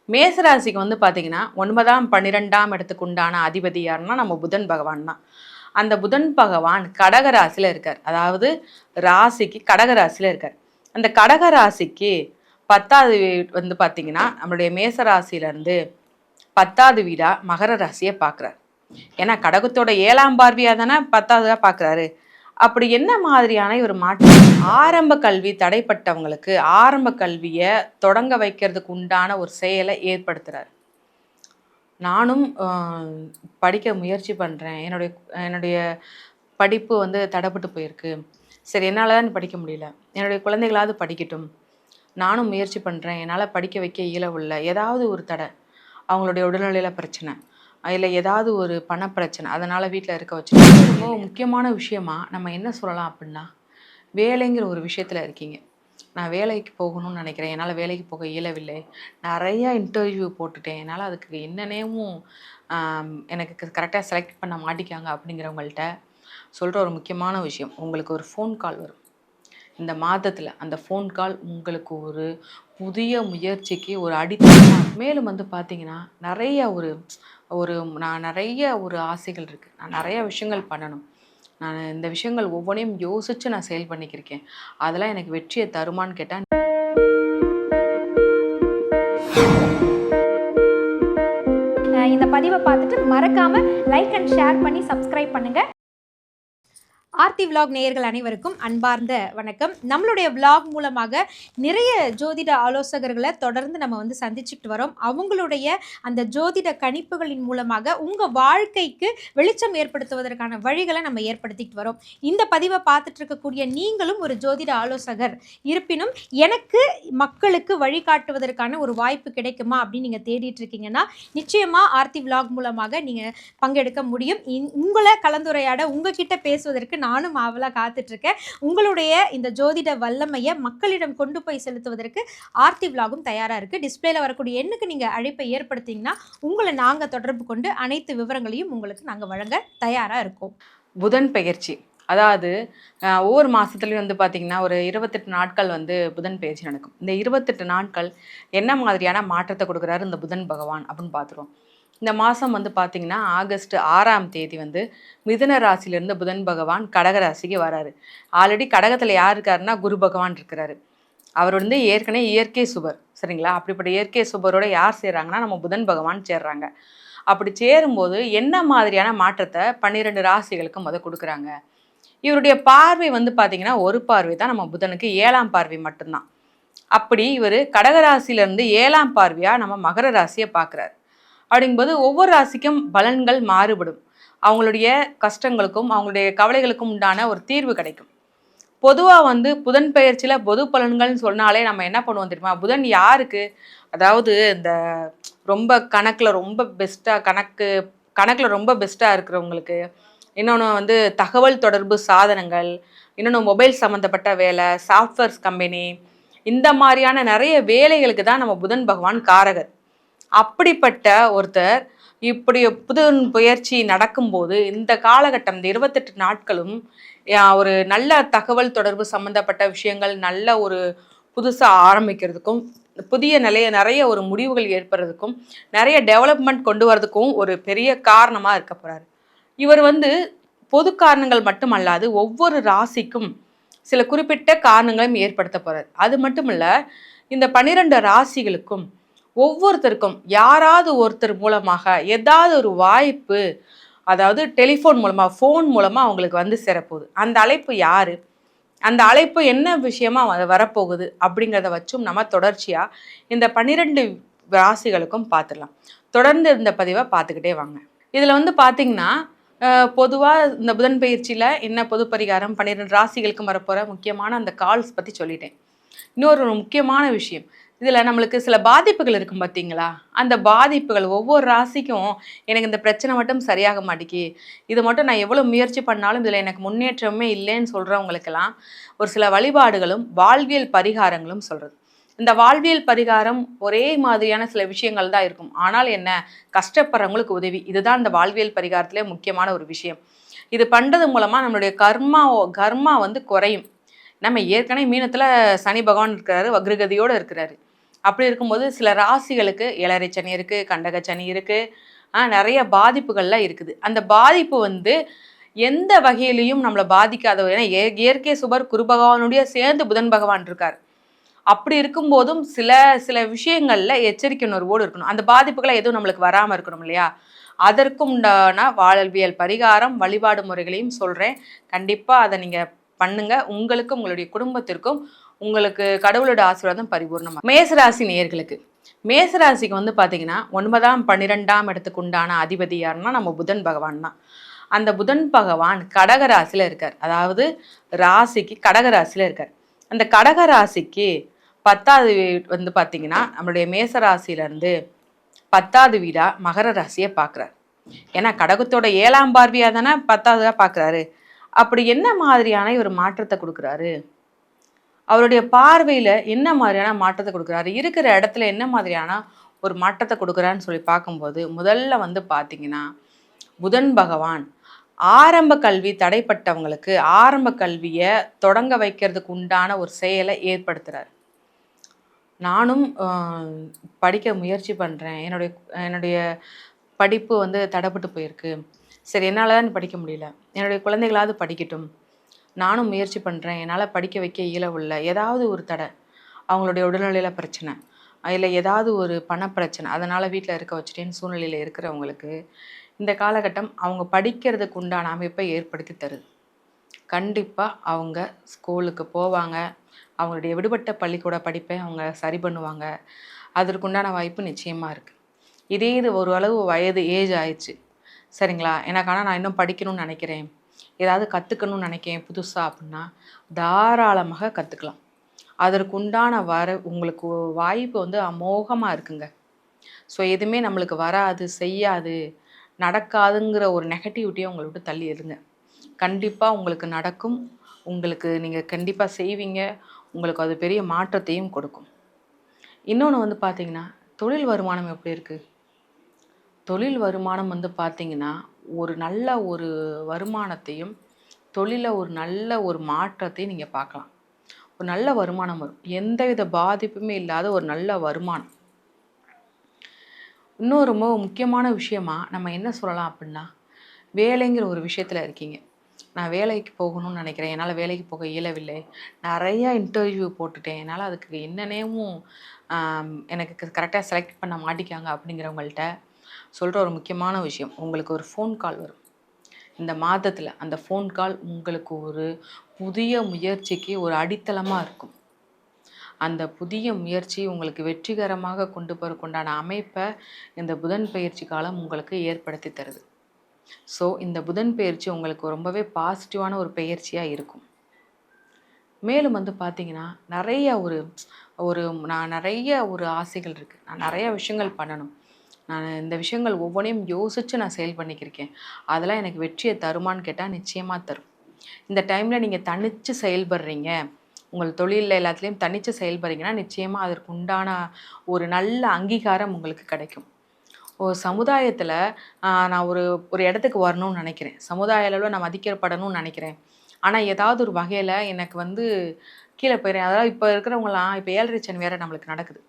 மேசராசிக்கு வந்து பார்த்தீங்கன்னா 9ஆம் 12ஆம் இடத்துக்கு உண்டான அதிபதி யாருன்னா நம்ம புதன் பகவான் தான். அந்த புதன் பகவான் கடக ராசியில் இருக்கார். அதாவது ராசிக்கு கடக ராசியில் இருக்கார். அந்த கடக ராசிக்கு 10வது வந்து பார்த்தீங்கன்னா நம்மளுடைய மேச ராசியிலேருந்து 10வது வீடாக மகர ராசியை பார்க்குறார். ஏன்னா கடகத்தோட 7ஆம் பார்வையாக தானே 10வதாக பார்க்குறாரு. அப்படி என்ன மாதிரியான ஒரு மாற்றம்? ஆரம்ப கல்வி தடைப்பட்டவங்களுக்கு ஆரம்ப கல்வியை தொடங்க வைக்கிறதுக்கு உண்டான ஒரு செயலை ஏற்படுத்துகிறார். நானும் படிக்க முயற்சி பண்ணுறேன். என்னுடைய படிப்பு வந்து தடைப்பட்டு போயிருக்கு. சரி, என்னால் தான் படிக்க முடியல. என்னுடைய குழந்தைகளாவது படிக்கட்டும். நானும் முயற்சி பண்ணுறேன். என்னால் படிக்க வைக்க இயலவில்லை. ஏதாவது ஒரு தடை, அவங்களுடைய உடல்நிலையில் பிரச்சனை, இல்லை ஏதாவது ஒரு பணப்பிரச்சனை, அதனால் வீட்டில் இருக்க வச்சு ரொம்ப முக்கியமான விஷயமா நம்ம என்ன சொல்லலாம் அப்படின்னா, வேலைங்கிற ஒரு விஷயத்தில் இருக்கீங்க. நான் வேலைக்கு போகணும்னு நினைக்கிறேன். என்னால் வேலைக்கு போக இயலவில்லை. நிறையா இன்டர்வியூ போட்டுட்டேன். என்னால் அதுக்கு என்னன்னேவும் எனக்கு கரெக்டாக செலக்ட் பண்ண மாட்டிக்காங்க அப்படிங்கிறவங்கள்ட்ட சொல்கிற ஒரு முக்கியமான விஷயம், உங்களுக்கு ஒரு ஃபோன் கால் வரும் இந்த மாதத்தில். அந்த ஃபோன் கால் உங்களுக்கு ஒரு புதிய முயற்சிக்கு ஒரு அடித்தளம். மேலும் வந்து பார்த்திங்கன்னா நான் நிறைய ஒரு ஆசைகள் இருக்குது. நான் நிறைய விஷயங்கள் பண்ணணும். நான் இந்த விஷயங்கள் ஒவ்வொன்றையும் யோசித்து நான் செயல் பண்ணிக்கிருக்கேன். அதெல்லாம் எனக்கு வெற்றியை தருமான்னு கேட்டால், இந்த பதிவை பார்த்துட்டு மறக்காமல் லைக் அண்ட் ஷேர் பண்ணி சப்ஸ்கிரைப் பண்ணுங்கள். ஆர்த்தி விலாக் நேயர்கள் அனைவருக்கும் அன்பார்ந்த வணக்கம். நம்மளுடைய விலாக் மூலமாக நிறைய ஜோதிட ஆலோசகர்களை தொடர்ந்து நம்ம வந்து சந்திச்சுட்டு வரோம். அவங்களுடைய அந்த ஜோதிட கணிப்புகளின் மூலமாக உங்கள் வாழ்க்கைக்கு வெளிச்சம் ஏற்படுத்துவதற்கான வழிகளை நம்ம ஏற்படுத்திட்டு வரோம். இந்த பதிவை பார்த்துட்டு இருக்கக்கூடிய நீங்களும் ஒரு ஜோதிட ஆலோசகர் இருப்பினும் எனக்கு மக்களுக்கு வழிகாட்டுவதற்கான ஒரு வாய்ப்பு கிடைக்குமா அப்படின்னு நீங்கள் தேடிட்டு இருக்கீங்கன்னா நிச்சயமாக ஆர்த்தி விலாக் மூலமாக நீங்கள் பங்கெடுக்க முடியும். உங்களை கலந்துரையாட உங்ககிட்ட பேசுவதற்கு நானும் ஆவலாக காத்துட்ருக்கேன். உங்களுடைய இந்த ஜோதிட வல்லமையை மக்களிடம் கொண்டு போய் செலுத்துவதற்கு ஆர்த்தி விலாகும் தயாராக இருக்குது. டிஸ்பிளேல வரக்கூடிய எண்ணுக்கு நீங்கள் அழைப்பை ஏற்படுத்திங்கன்னா உங்களை நாங்கள் தொடர்பு கொண்டு அனைத்து விவரங்களையும் உங்களுக்கு நாங்கள் வழங்க தயாராக இருக்கோம். புதன் பெயர்ச்சி, அதாவது ஒவ்வொரு மாதத்துலேயும் வந்து பார்த்திங்கன்னா ஒரு 28 நாட்கள் வந்து புதன் பெயர்ச்சி நடக்கும். இந்த 28 நாட்கள் என்ன மாதிரியான மாற்றத்தை கொடுக்குறாரு இந்த புதன் பகவான் அப்படின்னு பார்த்துருவோம். இந்த மாதம் வந்து பார்த்திங்கன்னா ஆகஸ்ட் 6ஆம் தேதி வந்து மிதுன ராசியிலேருந்து புதன் பகவான் கடக ராசிக்கு வராரு. ஆல்ரெடி கடகத்தில் யார் இருக்காருன்னா குரு பகவான் இருக்கிறாரு. அவர் வந்து ஏற்கனவே இயற்கை சுபர், சரிங்களா? அப்படிப்பட்ட இயற்கை சுபரோட யார் சேர்றாங்கன்னா நம்ம புதன் பகவான் சேர்றாங்க. அப்படி சேரும்போது என்ன மாதிரியான மாற்றத்தை 12 ராசிகளுக்கு கொடுக்குறாங்க? இவருடைய பார்வை வந்து பார்த்திங்கன்னா ஒரு பார்வை தான் நம்ம புதனுக்கு, 7ஆம் பார்வை மட்டும்தான். அப்படி இவர் கடகராசியிலேருந்து 7ஆம் பார்வையாக நம்ம மகர ராசியை பார்க்குறாரு. அப்படிங்கும்போது ஒவ்வொரு ராசிக்கும் பலன்கள் மாறுபடும். அவங்களுடைய கஷ்டங்களுக்கும் அவங்களுடைய கவலைகளுக்கும் உண்டான ஒரு தீர்வு கிடைக்கும். பொதுவாக வந்து புதன் பெயர்ச்சியில் பொது பலன்கள்னு சொன்னாலே நம்ம என்ன பண்ணுவோம் தெரியுமா? புதன் யாருக்கு, அதாவது இந்த ரொம்ப கணக்கில் ரொம்ப பெஸ்ட்டாக இருக்கிறவங்களுக்கு, இன்னொன்று வந்து தகவல் தொடர்பு சாதனங்கள், இன்னொன்று மொபைல் சம்மந்தப்பட்ட வேலை, சாஃப்ட்வேர்ஸ் கம்பெனி, இந்த மாதிரியான நிறைய வேலைகளுக்கு தான் நம்ம புதன் பகவான் காரகர். அப்படிப்பட்ட ஒருத்தர் இப்படி புதன் பெயர்ச்சி நடக்கும்போது இந்த காலகட்டம், இந்த 28 நாட்களும் ஒரு நல்ல தகவல் தொடர்பு சம்மந்தப்பட்ட விஷயங்கள் நல்ல ஒரு புதுசாக ஆரம்பிக்கிறதுக்கும், புதிய நிறைய ஒரு முடிவுகள் ஏற்படுறதுக்கும், நிறைய டெவலப்மெண்ட் கொண்டு வரதுக்கும் ஒரு பெரிய காரணமாக இருக்க போகிறாரு. இவர் வந்து பொது காரணங்கள் மட்டுமல்லாது ஒவ்வொரு ராசிக்கும் சில குறிப்பிட்ட காரணங்களையும் ஏற்படுத்த போகிறார். அது மட்டும் இல்லை, இந்த 12 ராசிகளுக்கும் ஒவ்வொருத்தருக்கும் யாராவது ஒருத்தர் மூலமாக ஏதாவது ஒரு வாய்ப்பு, அதாவது டெலிஃபோன் மூலமாக, ஃபோன் மூலமாக அவங்களுக்கு வந்து சேரப்போகுது. அந்த அழைப்பு யார், அந்த அழைப்பு என்ன விஷயமா வரப்போகுது அப்படிங்கிறத வச்சும் நம்ம தொடர்ச்சியாக இந்த 12 ராசிகளுக்கும் பார்த்துடலாம். தொடர்ந்து இந்த பதிவை பார்த்துக்கிட்டே வாங்க. இதில் வந்து பார்த்திங்கன்னா பொதுவாக இந்த புதன் பயிற்சியில் என்ன பொது பரிகாரம் 12 ராசிகளுக்கும் வரப்போகிற முக்கியமான அந்த கால்ஸ் பற்றி சொல்லிட்டேன். இன்னொரு முக்கியமான விஷயம், இதில் நம்மளுக்கு சில பாதிப்புகள் இருக்கும் பார்த்தீங்களா? அந்த பாதிப்புகள் ஒவ்வொரு ராசிக்கும் எனக்கு இந்த பிரச்சனை மட்டும் சரியாக மாட்டேங்கி, இது மட்டும் நான் எவ்வளோ முயற்சி பண்ணாலும் இதில் எனக்கு முன்னேற்றமே இல்லைன்னு சொல்கிறவங்களுக்கெல்லாம் ஒரு சில வழிபாடுகளும் வாழ்வியல் பரிகாரங்களும் சொல்கிறது. இந்த வாழ்வியல் பரிகாரம் ஒரே மாதிரியான சில விஷயங்கள் தான் இருக்கும். ஆனால் என்ன, கஷ்டப்படுறவங்களுக்கு உதவி, இதுதான் இந்த வாழ்வியல் பரிகாரத்திலே முக்கியமான ஒரு விஷயம். இது பண்ணுறது மூலமாக நம்மளுடைய கர்மா வந்து குறையும். நம்ம ஏற்கனவே மீனத்தில் சனி பகவான் இருக்கிறாரு, வக்ரகதியோடு இருக்கிறாரு. அப்படி இருக்கும்போது சில ராசிகளுக்கு ஏழரை சனி இருக்குது, கண்டக சனி இருக்குது, நிறைய பாதிப்புகள்லாம் இருக்குது. அந்த பாதிப்பு வந்து எந்த வகையிலையும் நம்மளை பாதிக்காத, ஏன்னா இயற்கை சுபர் குரு பகவானுடைய சேர்ந்து புதன் பகவான் இருக்கார். அப்படி இருக்கும்போதும் சில சில விஷயங்கள்ல எச்சரிக்கை உணர்வோடு இருக்கணும். அந்த பாதிப்புகளை எதுவும் நம்மளுக்கு வராமல் இருக்கணும் இல்லையா? அதற்கு உண்டான வாழ்வியல் பரிகாரம் வழிபாடு முறைகளையும் சொல்கிறேன். கண்டிப்பாக அதை நீங்கள் பண்ணுங்க. உங்களுக்கும் உங்களுடைய குடும்பத்திற்கும் உங்களுக்கு கடவுளோட ஆசீர்வாதம் பரிபூர்ணமாக. மேசராசி நேயர்களுக்கு, மேசராசிக்கு வந்து பார்த்தீங்கன்னா 9ஆம் 12ஆம் இடத்துக்கு உண்டான அதிபதி யாருன்னா நம்ம புதன் பகவான் தான். அந்த புதன் பகவான் கடகராசியில் இருக்கார். அதாவது ராசிக்கு கடகராசியில் இருக்கார். அந்த கடகராசிக்கு 10வது வந்து பார்த்தீங்கன்னா நம்மளுடைய மேசராசியிலேருந்து 10வது வீடா மகர ராசியை பார்க்குறாரு. ஏன்னா கடகத்தோட 7ஆம் பார்வையாக தானே 10வதாக பார்க்குறாரு. அப்படி என்ன மாதிரியான ஒரு மாற்றத்தை கொடுக்குறாரு? அவருடைய பார்வையில் என்ன மாதிரியான மாற்றத்தை கொடுக்குறாரு? இருக்கிற இடத்துல என்ன மாதிரியான ஒரு மாற்றத்தை கொடுக்குறான்னு சொல்லி பார்க்கும்போது, முதல்ல வந்து பார்த்தீங்கன்னா புதன் பகவான் ஆரம்ப கல்வி தடைப்பட்டவங்களுக்கு ஆரம்ப கல்வியை தொடங்க வைக்கிறதுக்கு உண்டான ஒரு செயலை ஏற்படுத்துகிறார். நானும் படிக்க முயற்சி பண்ணுறேன், என்னுடைய படிப்பு வந்து தடைப்பட்டு போயிருக்கு, சரி என்னால் தான் படிக்க முடியல, என்னுடைய குழந்தைகளாவது படிக்கட்டும், நானும் முயற்சி பண்ணுறேன், என்னால் படிக்க வைக்க இயலவில்லை, ஏதாவது ஒரு தடை, அவங்களுடைய உடல்நிலையில் பிரச்சனை, இல்லை ஏதாவது ஒரு பணப்பிரச்சனை, அதனால் வீட்டில் இருக்க வச்சுட்டேன்னு சூழ்நிலையில் இருக்கிறவங்களுக்கு இந்த காலகட்டம் அவங்க படிக்கிறதுக்கு உண்டான அமைப்பை ஏற்படுத்தி தருது. கண்டிப்பாக அவங்க ஸ்கூலுக்கு போவாங்க, அவங்களுடைய விடுபட்ட பள்ளிக்கூட படிப்பை அவங்க சரி பண்ணுவாங்க. அதற்குண்டான வாய்ப்பு நிச்சயமாக இருக்குது. இதே இது ஒரு அளவு வயது ஏஜ் ஆயிடுச்சு சரிங்களா, எனக்கான நான் இன்னும் படிக்கணும்னு நினைக்கிறேன், ஏதாவது கற்றுக்கணும்னு நினைக்கிறேன் புதுசாக அப்படின்னா தாராளமாக கற்றுக்கலாம். அதற்குண்டான உங்களுக்கு வாய்ப்பு வந்து அமோகமாக இருக்குங்க. ஸோ எதுவுமே நம்மளுக்கு வராது, செய்யாது, நடக்காதுங்கிற ஒரு நெகட்டிவிட்டியை உங்களை விட்டு தள்ளி இருங்க. கண்டிப்பாக உங்களுக்கு நடக்கும், உங்களுக்கு நீங்கள் கண்டிப்பாக செய்வீங்க, உங்களுக்கு அது பெரிய மாற்றத்தையும் கொடுக்கும். இன்னொன்று வந்து பார்த்தீங்கன்னா தொழில் வருமானம் எப்படி இருக்குது? தொழில் வருமானம் வந்து பார்த்தீங்கன்னா ஒரு நல்ல ஒரு வருமானத்தையும் தொழிலில் ஒரு நல்ல ஒரு மாற்றத்தையும் நீங்கள் பார்க்கலாம். ஒரு நல்ல வருமானம் வரும், எந்தவித பாதிப்புமே இல்லாத ஒரு நல்ல வருமானம். இன்னும் ரொம்ப முக்கியமான விஷயமா நம்ம என்ன சொல்லலாம் அப்படின்னா, வேலைங்கிற ஒரு விஷயத்தில் இருக்கீங்க, நான் வேலைக்கு போகணும்னு நினைக்கிறேன், என்னால் வேலைக்கு போக இயலவில்லை, நிறையா இன்டர்வியூ போட்டுட்டேன், என்னால் அதுக்கு என்னென்னவும் எனக்கு கரெக்டாக செலக்ட் பண்ண மாட்டிக்காங்க அப்படிங்கிறவங்கள்ட்ட சொல்கிற ஒரு முக்கியமான விஷயம், உங்களுக்கு ஒரு ஃபோன் கால் வரும் இந்த மாதத்தில். அந்த ஃபோன் கால் உங்களுக்கு ஒரு புதிய முயற்சிக்கு ஒரு அடித்தளமாக இருக்கும். அந்த புதிய முயற்சி உங்களுக்கு வெற்றிகரமாக கொண்டு போகிறதுக்குண்டான அமைப்பை இந்த புதன் பயிற்சி காலம் உங்களுக்கு ஏற்படுத்தி தருது. ஸோ இந்த புதன் பயிற்சி உங்களுக்கு ரொம்பவே பாசிட்டிவான ஒரு பயிற்சியாக இருக்கும். மேலும் வந்து பார்த்தீங்கன்னா நான் நிறைய ஒரு ஆசைகள் இருக்குது, நான் நிறைய விஷயங்கள் பண்ணணும், நான் இந்த விஷயங்கள் ஒவ்வொன்றையும் யோசித்து நான் செயல் பண்ணிக்கிருக்கேன், அதெல்லாம் எனக்கு வெற்றியை தருமான்னு கேட்டால் நிச்சயமாக தரும். இந்த டைமில் நீங்கள் தனித்து செயல்படுறீங்க, உங்கள் தொழிலில் எல்லாத்துலேயும் தனித்து செயல்படுறீங்கன்னா நிச்சயமாக அதற்கு உண்டான ஒரு நல்ல அங்கீகாரம் உங்களுக்கு கிடைக்கும். ஒரு சமுதாயத்தில் நான் ஒரு இடத்துக்கு வரணும்னு நினைக்கிறேன், சமுதாய அளவில் நான் மதிக்கப்படணும்னு நினைக்கிறேன், ஆனால் ஏதாவது ஒரு வகையில் எனக்கு வந்து கீழே போயிடுறேன். அதாவது இப்போ இருக்கிறவங்களாம் இப்போ 7.5 சனி வேறு நம்மளுக்கு நடக்குது.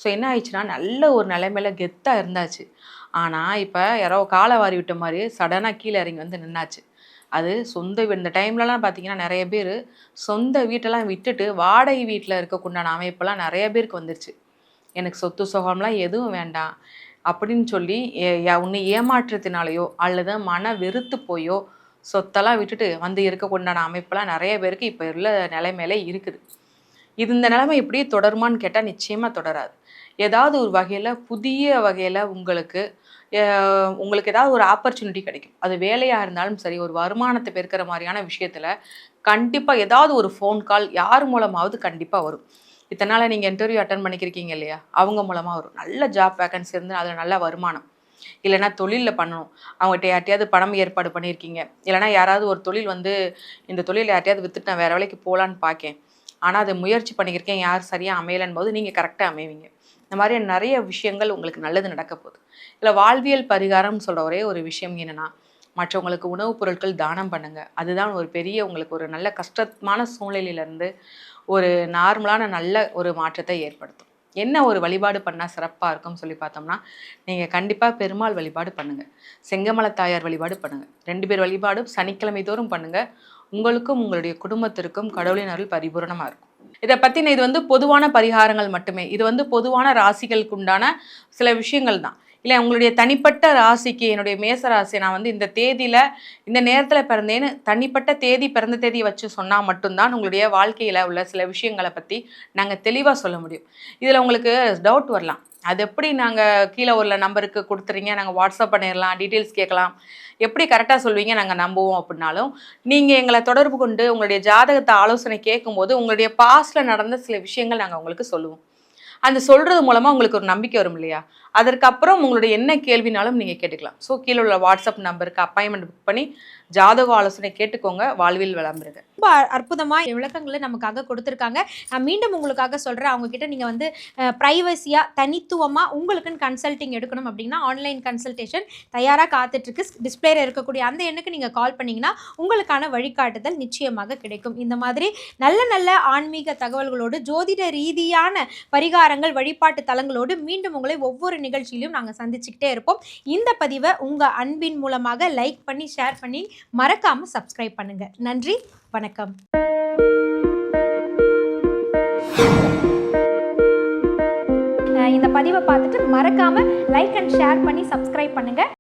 ஸோ என்ன ஆயிடுச்சுன்னா நல்ல ஒரு நிலைமையில கெத்தாக இருந்தாச்சு, ஆனால் இப்போ யாரோ காலை வாரி விட்ட மாதிரி சடனாக கீழே இறங்கி வந்து நின்னாச்சு. அது சொந்த இந்த டைம்லலாம் பார்த்தீங்கன்னா நிறைய பேர் சொந்த வீட்டெல்லாம் விட்டுட்டு வாடகை வீட்டில் இருக்கக்குண்டான அமைப்பெல்லாம் நிறைய பேருக்கு வந்துருச்சு. எனக்கு சொத்து சுகம்லாம் எதுவும் வேண்டாம் அப்படின்னு சொல்லி உன்னை ஏமாற்றத்தினாலேயோ அல்லது மன வெறுத்து போயோ சொத்தெல்லாம் விட்டுட்டு வந்து இருக்கக்குண்டான அமைப்பெல்லாம் நிறைய பேருக்கு இப்போ உள்ள நிலைமையில இருக்குது. இந்த நிலைமை இப்படியே தொடருமான்னு கேட்டால் நிச்சயமாக தொடராது. ஏதாவது ஒரு வகையில் புதிய வகையில் உங்களுக்கு ஏதாவது ஒரு ஆப்பர்ச்சுனிட்டி கிடைக்கும். அது வேலையாக இருந்தாலும் சரி, ஒரு வருமானத்தை பெருக்கிற மாதிரியான விஷயத்தில் கண்டிப்பாக ஏதாவது ஒரு ஃபோன் கால் யார் மூலமாவது கண்டிப்பாக வரும். இத்தனை நாள் நீங்கள் இன்டர்வியூ அட்டன் பண்ணிக்கிறீங்க இல்லையா, அவங்க மூலமாக வரும். நல்ல ஜாப் வேகன்சி இருந்து அதில் நல்ல வருமானம், இல்லைனா தொழிலில் பண்ணணும், அவங்ககிட்ட யார்ட்டையாவது பணம் ஏற்பாடு பண்ணியிருக்கீங்க, இல்லைனா யாராவது ஒரு தொழில் வந்து இந்த தொழில் யார்ட்டையாவது விற்றுட்டு நான் வேறு வேலைக்கு போகலான்னு பார்க்கேன், ஆனால் அதை முயற்சி பண்ணியிருக்கேன், யார் சரியாக அமையலன் போது நீங்கள் கரெக்டாக அமைவீங்க. இந்த மாதிரி நிறைய விஷயங்கள் உங்களுக்கு நல்லது நடக்க போகுது. இதில் வாழ்வியல் பரிகாரம்னு சொல்கிற ஒரே ஒரு விஷயம் என்னென்னா, மற்றவங்களுக்கு உணவுப் பொருட்கள் தானம் பண்ணுங்கள். அதுதான் ஒரு பெரிய உங்களுக்கு ஒரு நல்ல கஷ்டமான சூழ்நிலையிலேருந்து ஒரு நார்மலான நல்ல ஒரு மாற்றத்தை ஏற்படுத்தும். என்ன ஒரு வழிபாடு பண்ணால் சிறப்பாக இருக்கும்னு சொல்லி பார்த்தோம்னா, நீங்கள் கண்டிப்பாக பெருமாள் வழிபாடு பண்ணுங்கள், செங்கமல தாயார் வழிபாடு பண்ணுங்கள். 2 பேர் வழிபாடும் சனிக்கிழமை தோறும் பண்ணுங்கள். உங்களுக்கும் உங்களுடைய குடும்பத்திற்கும் கடவுளின் அருள் பரிபூரணமாக இருக்கும். இதை பற்றின இது வந்து பொதுவான பரிகாரங்கள் மட்டுமே. இது வந்து பொதுவான ராசிகளுக்கு உண்டான சில விஷயங்கள் தான். இல்லை உங்களுடைய தனிப்பட்ட ராசிக்கு, என்னுடைய மேச ராசி நான் வந்து இந்த தேதியில் இந்த நேரத்தில் பிறந்தேன்னு தனிப்பட்ட தேதி, பிறந்த தேதியை வச்சு சொன்னால் மட்டும்தான் உங்களுடைய வாழ்க்கையில் உள்ள சில விஷயங்களை பற்றி நாங்கள் தெளிவாக சொல்ல முடியும். இதில் உங்களுக்கு டவுட் வரலாம், அது எப்படி நாங்கள் கீழே உள்ள நம்பருக்கு கொடுத்துறீங்க, நாங்கள் வாட்ஸ்அப் பண்ணிடலாம், டீட்டெயில்ஸ் கேட்கலாம், எப்படி கரெக்டாக சொல்வீங்க, நாங்கள் நம்புவோம் அப்படின்னாலும், நீங்கள் எங்களை தொடர்பு கொண்டு உங்களுடைய ஜாதகத்தை ஆலோசனை கேட்கும்போது உங்களுடைய பாஸ்டில் நடந்த சில விஷயங்கள் நாங்கள் உங்களுக்கு சொல்லுவோம். அந்த சொல்கிறது மூலமாக உங்களுக்கு ஒரு நம்பிக்கை வரும் இல்லையா? அதற்கப்புறம் உங்களுடைய என்ன கேள்வினாலும் நீங்கள் கேட்டுக்கலாம். ஸோ கீழே உள்ள வாட்ஸ்அப் நம்பருக்கு அப்பாயின்மெண்ட் புக் பண்ணி ஜாதக ஆலோசனை கேட்டுக்கோங்க. வாழ்வில் வளம் பெறுக. ரொம்ப அற்புதமாக விளக்கங்களை நமக்காக கொடுத்துருக்காங்க. நான் மீண்டும் உங்களுக்காக சொல்கிறேன், அவங்கக்கிட்ட நீங்கள் வந்து ப்ரைவசியாக தனித்துவமாக உங்களுக்குன்னு கன்சல்ட்டிங் எடுக்கணும் அப்படின்னா ஆன்லைன் கன்சல்டேஷன் தயாராக காத்துட்ருக்கு. டிஸ்பிளேல இருக்கக்கூடிய அந்த எண்ணுக்கு நீங்கள் கால் பண்ணிங்கன்னா உங்களுக்கான வழிகாட்டுதல் நிச்சயமாக கிடைக்கும். இந்த மாதிரி நல்ல நல்ல ஆன்மீக தகவல்களோடு, ஜோதிட ரீதியான பரிகாரங்கள், வழிபாட்டு தலங்களோடு மீண்டும் உங்களை ஒவ்வொரு நிகழ்ச்சியிலும் நாங்கள் சந்திச்சுக்கிட்டே இருப்போம். இந்த பதிவை உங்கள் அன்பின் மூலமாக லைக் பண்ணி, ஷேர் பண்ணி, மறக்காமல் சப்ஸ்கிரைப் பண்ணுங்கள். நன்றி, வணக்கம். இந்த பதிவை பார்த்துட்டு மறக்காமல் லைக் அண்ட் ஷேர் பண்ணி சப்ஸ்கிரைப் பண்ணுங்கள்.